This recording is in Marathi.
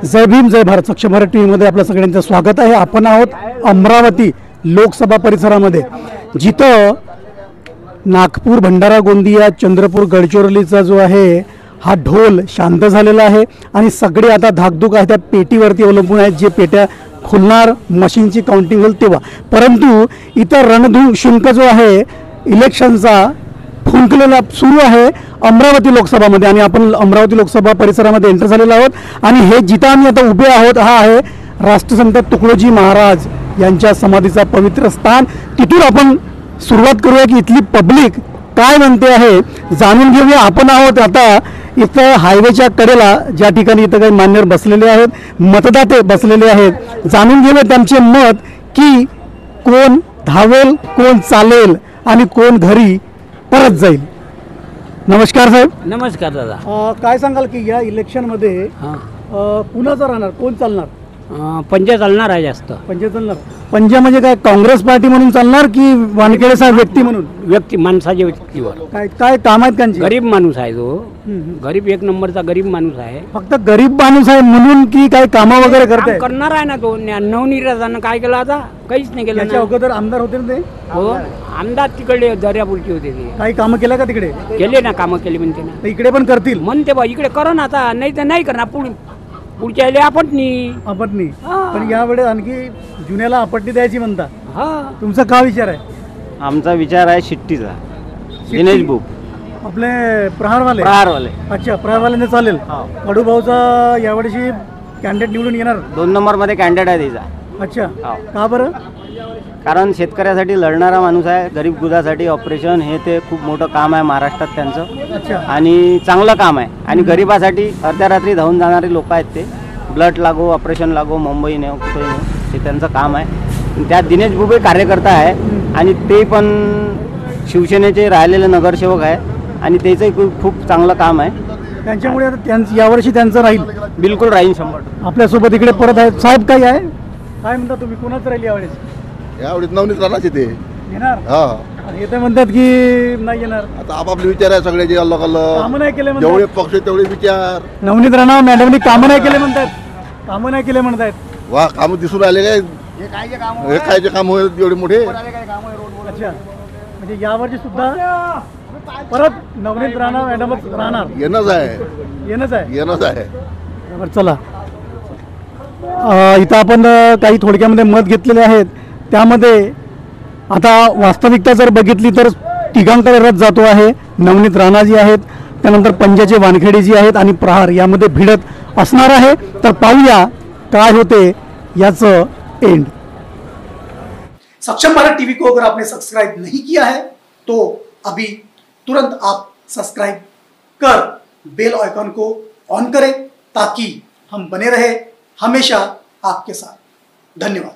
जय भीम जय भारत सक्षम भारत टीव्हीमध्ये आपल्या सगळ्यांचं स्वागत आहे। आपण आहोत अमरावती लोकसभा परिसरामध्ये, जिथं नागपूर, भंडारा, गोंदिया, चंद्रपूर, गडचिरोलीचा जो आहे हा ढोल शांत झालेला आहे आणि सगळे आता धाकधूक आहे त्या पेटीवरती अवलंबून आहेत, जे पेट्या खुलणार, मशीनची काउंटिंग होईल तेव्हा। परंतु इतर रणधुर शुल्क जो आहे इलेक्शनचा फुंकलेला सुरू आहे अमरावती लोकसभामध्ये, आणि आपण अमरावती लोकसभा परिसरामध्ये एंटर झालेलो आहोत। आणि हे जिथं आम्ही आता उभे आहोत हा आहे राष्ट्रसंत तुकडोजी महाराज यांच्या समाधीचा पवित्र स्थान। तिथून आपण सुरुवात करूया की इथली पब्लिक काय म्हणते आहे जाणून घेऊया। आपण आहोत आता इथं हायवेच्या कडेला, ज्या ठिकाणी इथं काही मान्यवर बसलेले आहेत, मतदाते बसलेले आहेत। जाणून घेऊया त्यांचे मत की कोण धावेल, कोण चालेल आणि कोण घरी परत जाईल। नमस्कार साहेब। नमस्कार दादा। काय सांगाल की या इलेक्शनमध्ये कुणाचा राहणार, कोण चालणार? पंजा चालणार आहे जास्त। पंजा चालणार? पंजा म्हणजे काय, काँग्रेस पार्टी म्हणून चालणार की वानखेडे साहेब व्यक्ती म्हणून? व्यक्ती, माणसाच्या व्यक्तीवर। काय काय काम आहेत त्यांची? गरीब माणूस आहे तो, गरीब एक नंबरचा गरीब माणूस आहे। फक्त गरीब माणूस आहे म्हणून की काय कामं वगैरे करते? करणार आहे ना तो। नवनीराजानं काय केलं आता? काहीच नाही केलं। त्याच्या अगोदर आमदार होते ना ते? हो, आमदार तिकडे दर्यापूरची होते ते। काही कामं केलं का तिकडे? केले ना, कामं केली म्हणते ना। तर इकडे पण करतील म्हणते बा, इकडे करा ना आता, नाही तर नाही करणार। पुढच्या वेळी आपटणी पण यावेळेस आणखी जुन्याला आपट्टी द्यायची म्हणता। हा, तुमचा काय विचार आहे? आमचा विचार आहे शिट्टीचा, दिनेश बुक आपले प्रहारवाले। अच्छा, प्रहारवाल्यांना चालेल। कडू भाऊचा यावर्षी कॅन्डिडेट निवडून येणार? 2 नंबरमध्ये कॅन्डिडेट आहे त्याचा। अच्छा, का बरं? कारण शेतकऱ्यासाठी लढणारा माणूस आहे, गरीब गुदासाठी ऑपरेशन हे ते खूप मोठं काम आहे महाराष्ट्रात त्यांचं। अच्छा, आणि चांगलं काम आहे। आणि गरिबासाठी अर्ध्या रात्री धावून जाणारे लोक आहेत ते, ब्लड लागो, ऑपरेशन लागो, मुंबई नेऊ, कुठे नेऊ, ते त्यांचं काम आहे। त्यात दिनेश बुबे कार्यकर्ता आहे आणि ते पण शिवसेनेचे राहिलेले नगरसेवक आहे आणि त्याचंही खूप चांगलं काम आहे। त्यांच्यामुळे आता यावर्षी त्यांचं राहील? बिलकुल राहील, 100%। आपल्यासोबत इकडे परत आहेत साहेब, काय आहे, काय म्हणता तुम्ही, कोणाच राहील यावेळेस? यावेळी नवनीत राणाचे ते येणार? हा, येते म्हणतात की नाही येणार? आता आपापले विचार आहे सगळ्याचे, अलग कामं नाही केले अलग, म्हणतात. जेवढे पक्ष तेवढे विचार। नवनीत राणा मॅडमनी कामं नाही केले म्हणतात, कामं नाही केले म्हणतात। वा, काम दिसून राहिले काय? हे कायचे काम होईल एवढे मोठे? अच्छा, म्हणजे यावर्षी सुद्धा परत नवनीत राणा मॅडमच राहणार? येणंच आहे, येणंच आहे, येणंच आहे। बरं, चला इथं आपण काही थोडक्यामध्ये मत घेतलेले आहेत। त्यामध्ये आता वास्तविकता जर बघितली तर तिघांकडे रथ जातो आहे। नवनीत राणा जी आहेत, त्यानंतर पंजाचे वानखेडे जी आहेत आणि प्रहार यामध्ये भिडत असणार आहे। तर पाहूया काय होते याचं एंड। सक्षम भारत टीवी को अगर आपने सब्सक्राइब नहीं किया है तो अभी तुरंत आप सब्सक्राइब कर बेल आइकन को ऑन करें, ताकि हम बने रहे हमेशा आपके साथ। धन्यवाद।